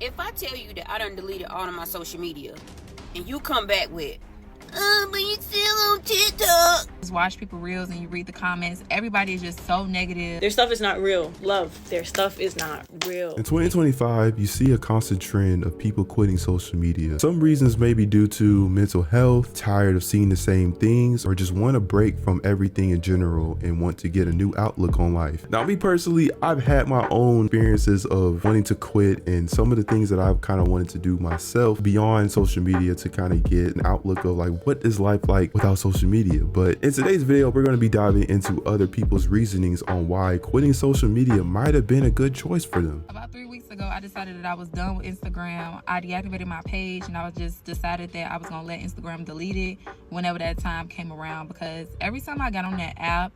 If I tell you that I done deleted all of my social media, and you come back with, but you still on TikTok. Just watch people reels and you read the comments. Everybody is just so negative. Their stuff is not real. Love, their stuff is not real. In 2025, you see a constant trend of people quitting social media. Some reasons may be due to mental health, tired of seeing the same things, or just want a break from everything in general and want to get a new outlook on life. Now, me personally, I've had my own experiences of wanting to quit and some of the things that I've kind of wanted to do myself beyond social media to kind of get an outlook of like, what is life like without social media? But in today's video, we're going to be diving into other people's reasonings on why quitting social media might have been a good choice for them. About 3 weeks ago, I decided that I was done with Instagram. I deactivated my page and I was just decided that I was going to let Instagram delete it whenever that time came around, because every time I got on that app,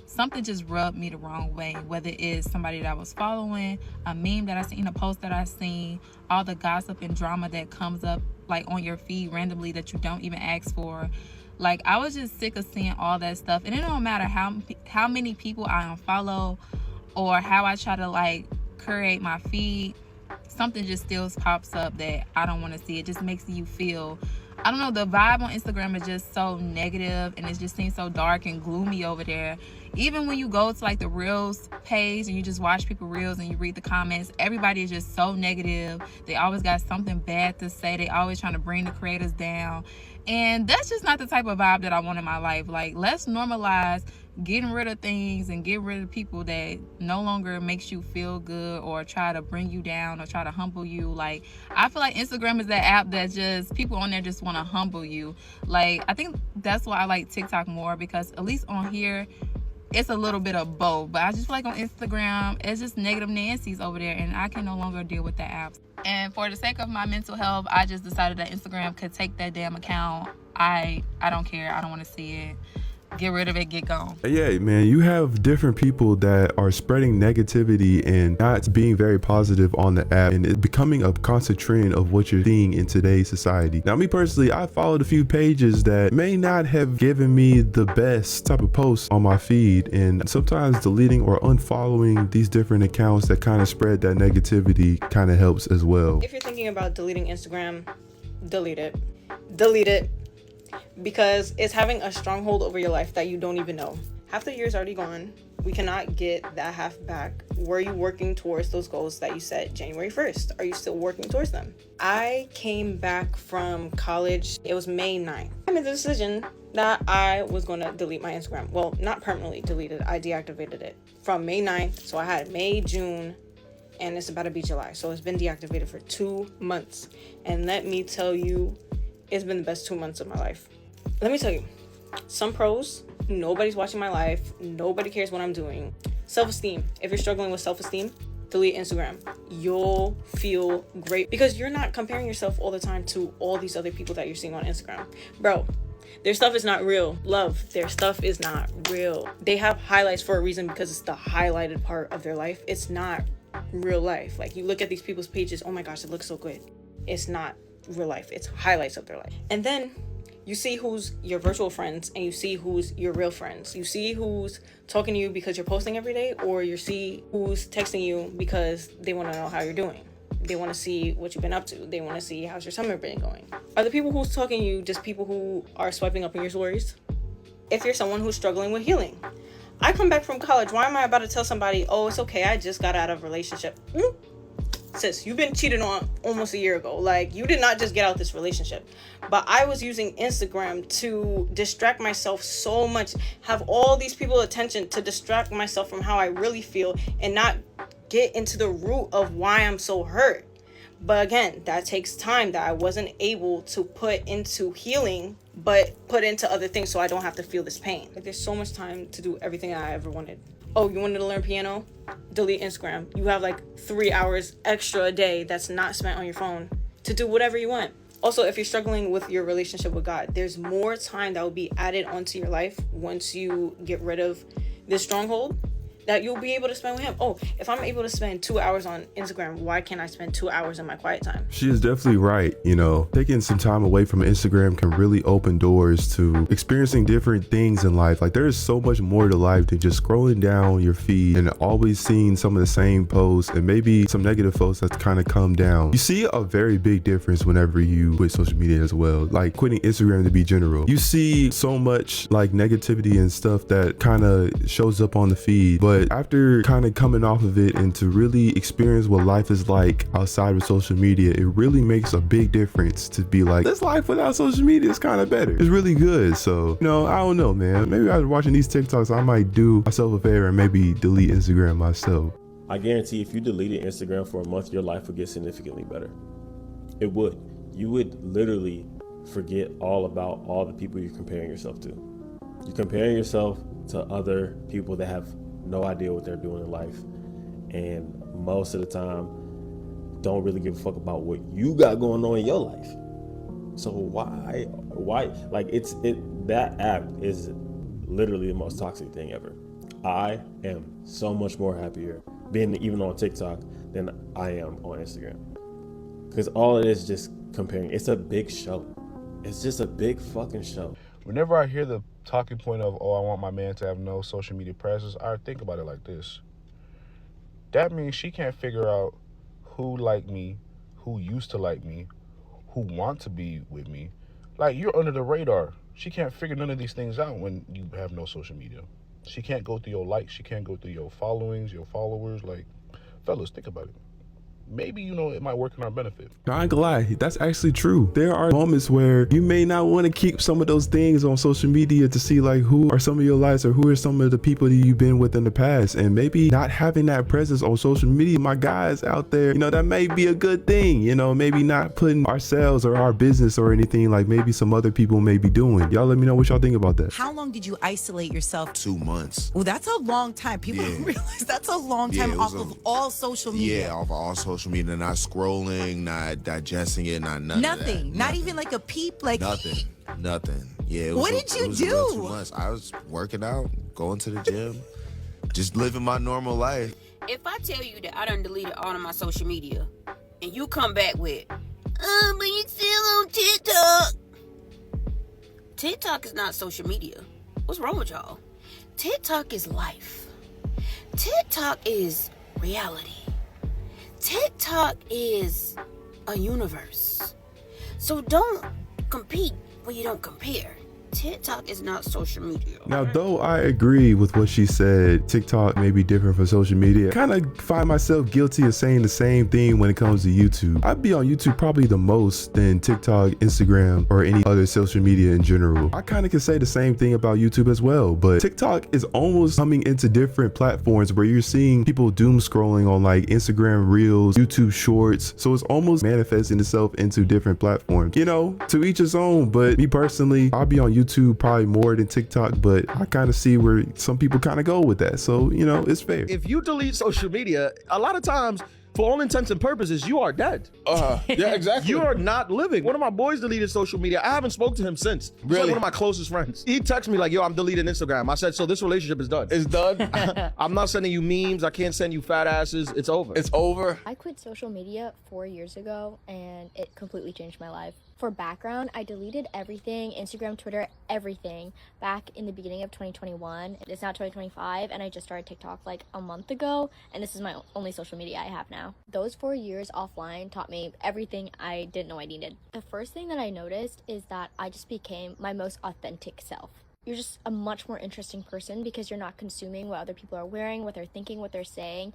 something just rubbed me the wrong way, whether it's somebody that I was following, a meme that I seen, a post that I seen, all the gossip and drama that comes up like on your feed randomly that you don't even ask for. Like, I was just sick of seeing all that stuff, and it don't matter how many people I unfollow or how I try to like curate my feed, something just still pops up that I don't want to see. It just makes you feel, I don't know, the vibe on Instagram is just so negative and it just seems so dark and gloomy over there. Even when you go to like the Reels page and you just watch people Reels and you read the comments, everybody is just so negative. They always got something bad to say. They always trying to bring the creators down. And that's just not the type of vibe that I want in my life. Like, let's normalize getting rid of things and get rid of people that no longer makes you feel good or try to bring you down or try to humble you. Like, I feel like Instagram is that app that just people on there just want to humble you. Like, I think that's why I like TikTok more, because at least on here it's a little bit of both. But I just feel like on Instagram it's just negative Nancy's over there, and I can no longer deal with that app. And for the sake of my mental health, I just decided that Instagram could take that damn account. I don't care. I don't want to see it. Get rid of it, get gone. Yeah, man, you have different people that are spreading negativity and not being very positive on the app, and it's becoming a constant trend of what you're seeing in today's society. Now, me personally, I followed a few pages that may not have given me the best type of posts on my feed, and sometimes deleting or unfollowing these different accounts that kind of spread that negativity kind of helps as well. If you're thinking about deleting Instagram, delete it. Delete it. Because it's having a stronghold over your life that you don't even know. Half the year is already gone. We cannot get that half back. Were you working towards those goals that you set January 1st? Are you still working towards them? I came back from college. It was May 9th. I made the decision that I was going to delete my Instagram. Well, not permanently deleted. I deactivated it from May 9th. So I had May, June, and it's about to be July. So it's been deactivated for 2 months. And let me tell you, it's been the best 2 months of my life. Let me tell you, some pros, nobody's watching my life. Nobody cares what I'm doing. Self-esteem. If you're struggling with self-esteem, delete Instagram. You'll feel great because you're not comparing yourself all the time to all these other people that you're seeing on Instagram. Bro, their stuff is not real. Love, their stuff is not real. They have highlights for a reason because it's the highlighted part of their life. It's not real life. Like, you look at these people's pages, oh my gosh, it looks so good. It's not real life. It's highlights of their life. And then you see who's your virtual friends and you see who's your real friends. You see who's talking to you because you're posting every day, or you see who's texting you because they want to know how you're doing. They want to see what you've been up to. They want to see how's your summer been going. Are the people who's talking to you just people who are swiping up in your stories? If you're someone who's struggling with healing. I come back from college. Why am I about to tell somebody, oh, it's okay, I just got out of a relationship? Sis, you've been cheated on almost a year ago. Like, you did not just get out this relationship. But I was using Instagram to distract myself so much, have all these people attention to distract myself from how I really feel and not get into the root of why I'm so hurt. But again, that takes time that I wasn't able to put into healing, but put into other things so I don't have to feel this pain. Like, there's so much time to do everything I ever wanted. Oh, you wanted to learn piano? Delete Instagram. You have like 3 hours extra a day that's not spent on your phone to do whatever you want. Also, if you're struggling with your relationship with God, there's more time that will be added onto your life once you get rid of this stronghold that you'll be able to spend with him. Oh, if I'm able to spend 2 hours on Instagram, why can't I spend 2 hours in my quiet time? She is definitely right. You know, taking some time away from Instagram can really open doors to experiencing different things in life. Like, there is so much more to life than just scrolling down your feed and always seeing some of the same posts and maybe some negative posts that's kind of come down. You see a very big difference whenever you quit social media as well. Like quitting Instagram to be general. You see so much like negativity and stuff that kind of shows up on the feed. But after kind of coming off of it and to really experience what life is like outside of social media, it really makes a big difference to be like, this life without social media is kind of better. It's really good. So, you know, I don't know, man. Maybe after watching these TikToks, I might do myself a favor and maybe delete Instagram myself. I guarantee if you deleted Instagram for a month, your life would get significantly better. It would. You would literally forget all about all the people you're comparing yourself to. You're comparing yourself to other people that have no idea what they're doing in life, and most of the time don't really give a fuck about what you got going on in your life. So why like that app is literally the most toxic thing ever. I am so much more happier being even on TikTok than I am on Instagram, because all it is just comparing. It's a big show. It's just a big fucking show. Whenever I hear the talking point of, oh, I want my man to have no social media presence, I think about it like this. That means she can't figure out who like me, who used to like me, who want to be with me. Like, you're under the radar. She can't figure none of these things out when you have no social media. She can't go through your likes. She can't go through your followings, your followers. Like, fellas, think about it. Maybe, you know, it might work in our benefit. No, I ain't gonna lie, that's actually true. There are moments where you may not want to keep some of those things on social media to see like who are some of your likes or who are some of the people that you've been with in the past, and maybe not having that presence on social media, my guys out there, you know, that may be a good thing. You know, maybe not putting ourselves or our business or anything like maybe some other people may be doing. Y'all let me know what y'all think about that. How long did you isolate yourself? 2 months. Well, that's a long time. People don't realize that's a long time off of all social media. Yeah, off of all social media, not scrolling, not digesting it, not nothing. Nothing. Not even like a peep, like nothing. Yeah. What did you do? 2 months. I was working out, going to the gym, just living my normal life. If I tell you that I done deleted all of my social media, and you come back with, but you still on TikTok. TikTok is not social media. What's wrong with y'all? TikTok is life. TikTok is reality. TikTok is a universe. So don't compete when you don't compare. TikTok is not social media. Now, though I agree with what she said, TikTok may be different from social media, I kind of find myself guilty of saying the same thing when it comes to YouTube. I'd be on YouTube probably the most than TikTok, Instagram, or any other social media in general. I kind of can say the same thing about YouTube as well, but TikTok is almost coming into different platforms where you're seeing people doom scrolling on like Instagram Reels, YouTube Shorts. So it's almost manifesting itself into different platforms. You know, to each his own, but me personally, I'll be on YouTube probably more than TikTok, but I kind of see where some people kind of go with that. So, you know, it's fair. If you delete social media, a lot of times, for all intents and purposes, you are dead. Yeah, exactly. You are not living. One of my boys deleted social media. I haven't spoken to him since. He's like one of my closest friends. He texted me like, yo, I'm deleting Instagram. I said, so this relationship is done. It's done. I'm not sending you memes. I can't send you fat asses. It's over. It's over. I quit social media 4 years ago, and it completely changed my life. For background, I deleted everything, Instagram, Twitter, everything, back in the beginning of 2021. It's now 2025, and I just started TikTok like a month ago, and this is my only social media I have now. Those 4 years offline taught me everything I didn't know I needed. The first thing that I noticed is that I just became my most authentic self. You're just a much more interesting person because you're not consuming what other people are wearing, what they're thinking, what they're saying.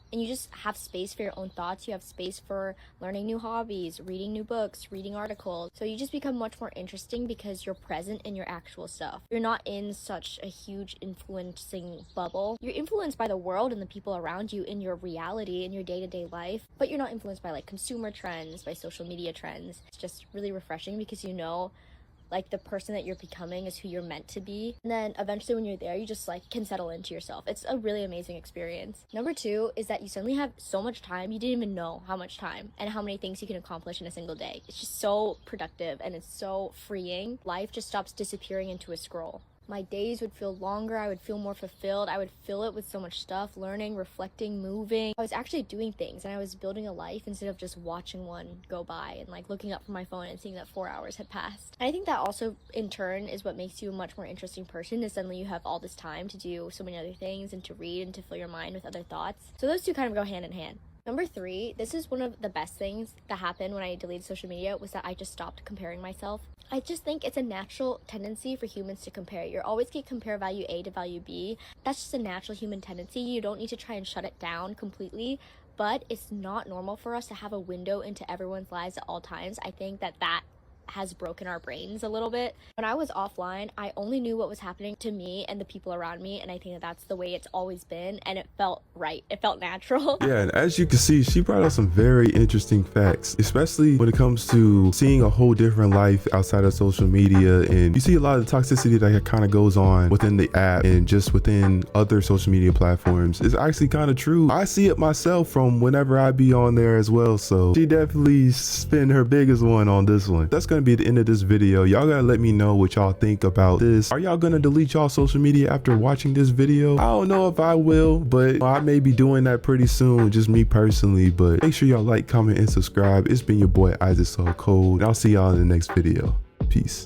And you just have space for your own thoughts. You have space for learning new hobbies, reading new books, reading articles. So you just become much more interesting because you're present in your actual stuff. You're not in such a huge influencing bubble. You're influenced by the world and the people around you in your reality, in your day-to-day life, but you're not influenced by like consumer trends, by social media trends. It's just really refreshing because you know like the person that you're becoming is who you're meant to be. And then eventually when you're there, you just like can settle into yourself. It's a really amazing experience. Number 2 is that you suddenly have so much time. You didn't even know how much time and how many things you can accomplish in a single day. It's just so productive and it's so freeing. Life just stops disappearing into a scroll. My days would feel longer, I would feel more fulfilled, I would fill it with so much stuff, learning, reflecting, moving. I was actually doing things and I was building a life instead of just watching one go by and like looking up from my phone and seeing that 4 hours had passed. And I think that also in turn is what makes you a much more interesting person, is suddenly you have all this time to do so many other things and to read and to fill your mind with other thoughts. So those two kind of go hand in hand. Number 3, this is one of the best things that happened when I deleted social media, was that I just stopped comparing myself. I just think it's a natural tendency for humans to compare. You're always going to compare value A to value B. That's just a natural human tendency. You don't need to try and shut it down completely, but it's not normal for us to have a window into everyone's lives at all times. I think that has broken our brains a little bit. When I was offline, I only knew what was happening to me and the people around me, and I think that that's the way it's always been, and it felt right. It felt natural. Yeah, and as you can see, she brought up some very interesting facts, especially when it comes to seeing a whole different life outside of social media. And you see a lot of the toxicity that kind of goes on within the app and just within other social media platforms. It's actually kind of true. I see it myself from whenever I be on there as well. So she definitely spent her biggest one on this one. That's gonna be the end of this video. Y'all gotta let me know what y'all think about this. Are y'all gonna delete y'all social media after watching this video? I don't know if I will, but I may be doing that pretty soon, just me personally. But make sure y'all like, comment, and subscribe. It's been your boy Isaacsocold, and I'll see y'all in the next video. Peace.